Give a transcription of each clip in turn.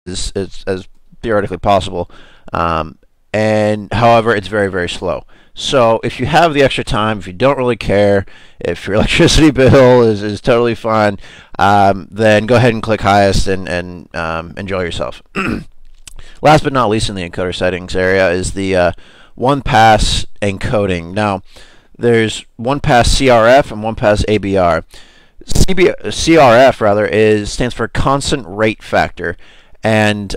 as theoretically possible. And however, it's very, very slow. So if you have the extra time, if you don't really care, if your electricity bill is totally fine, then go ahead and click highest and enjoy yourself. Last but not least in the encoder settings area is the one pass encoding. Now, there's one pass CRF and one pass ABR. CRF rather stands for constant rate factor, and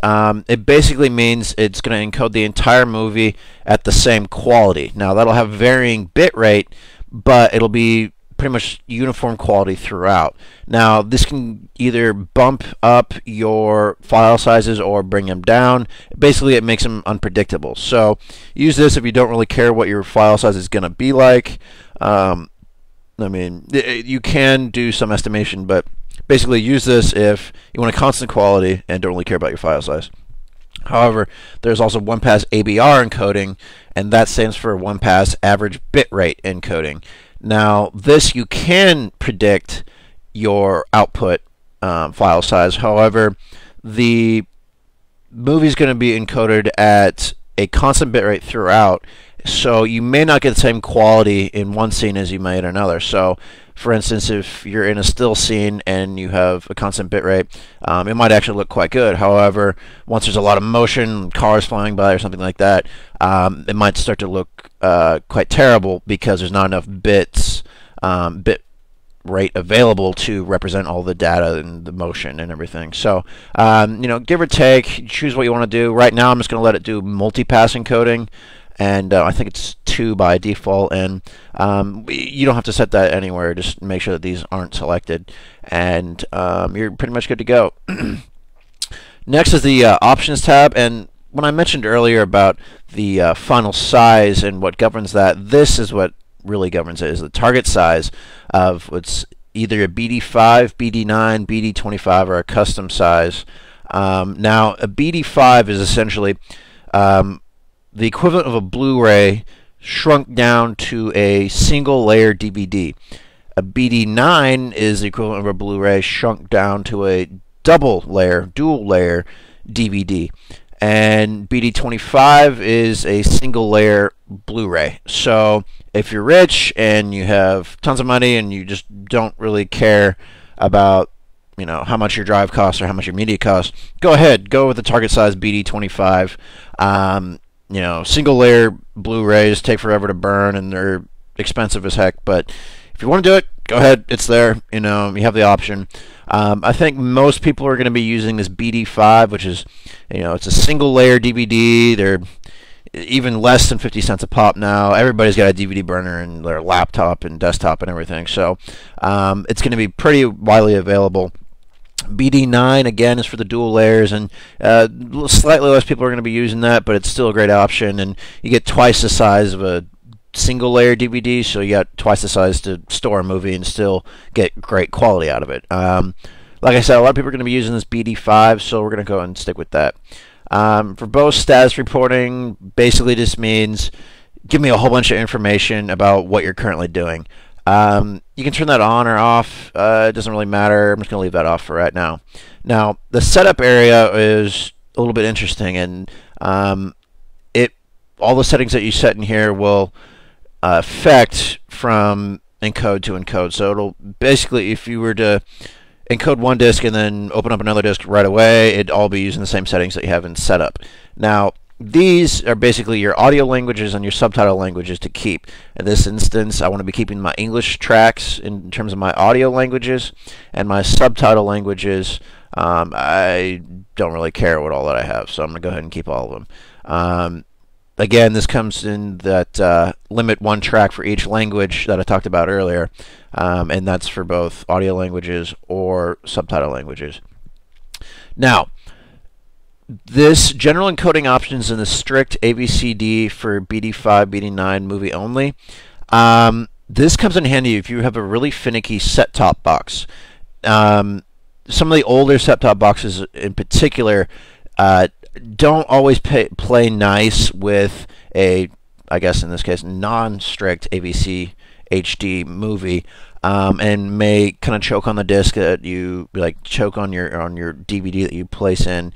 it basically means it's going to encode the entire movie at the same quality. Now that'll have varying bit rate, but it'll be pretty much uniform quality throughout. Now this can either bump up your file sizes or bring them down. Basically it makes them unpredictable. So use this if you don't really care what your file size is going to be like. I mean, you can do some estimation, but basically use this if you want a constant quality and don't really care about your file size. However, there's also one pass ABR encoding, and that stands for one pass average bit rate encoding. Now, this you can predict your output file size. However, the movie is going to be encoded at a constant bit rate throughout, so you may not get the same quality in one scene as you may in another. So, for instance, if you're in a still scene and you have a constant bit rate, it might actually look quite good. However, once there's a lot of motion, cars flying by or something like that, it might start to look quite terrible because there's not enough bit rate available to represent all the data and the motion and everything. So, give or take, choose what you want to do. Right now, I'm just going to let it do multi-pass encoding, and I think it's 2 by default, and you don't have to set that anywhere. Just make sure that these aren't selected, and you're pretty much good to go. Next is the options tab, and when I mentioned earlier about the final size and what governs that, this is what really governs it, is the target size of what's either a BD5, BD9, BD25, or a custom size. Now, a BD5 is essentially the equivalent of a Blu-ray shrunk down to a single layer DVD. A BD9 is the equivalent of a Blu-ray shrunk down to a dual layer DVD. And BD25 is a single layer Blu-ray. So if you're rich and you have tons of money and you just don't really care about how much your drive costs or how much your media costs, go ahead, go with the target size BD25. Single layer Blu-rays take forever to burn and they're expensive as heck, but if you want to do it, go ahead, it's there. You have the option. I think most people are going to be using this BD5, which is, it's a single layer DVD. They're even less than 50 cents a pop now. Everybody's got a DVD burner in their laptop and desktop and everything, so it's going to be pretty widely available. BD9 again is for the dual layers, and slightly less people are going to be using that, but it's still a great option, and you get twice the size of a single layer DVD, so you got twice the size to store a movie and still get great quality out of it. Like I said, a lot of people are going to be using this BD5, so we're going to go and stick with that. For both status reporting, basically just means give me a whole bunch of information about what you're currently doing. You can turn that on or off. It doesn't really matter. I'm just going to leave that off for right now. Now, the setup area is a little bit interesting, and all the settings that you set in here will affect from encode to encode. So it'll basically, if you were to encode one disk and then open up another disk right away, it'd all be using the same settings that you have in setup. Now, these are basically your audio languages and your subtitle languages to keep. In this instance, I want to be keeping my English tracks in terms of my audio languages, and my subtitle languages, I don't really care what all that I have, so I'm going to go ahead and keep all of them. Again, this comes in that limit one track for each language that I talked about earlier, and that's for both audio languages or subtitle languages. Now, this general encoding options in the strict ABCD for BD5, BD9 movie only. This comes in handy if you have a really finicky set-top box. Some of the older set-top boxes in particular don't always play nice with a, I guess in this case, non-strict AVC HD movie, and may kind of choke on the disc that you choke on your DVD that you place in.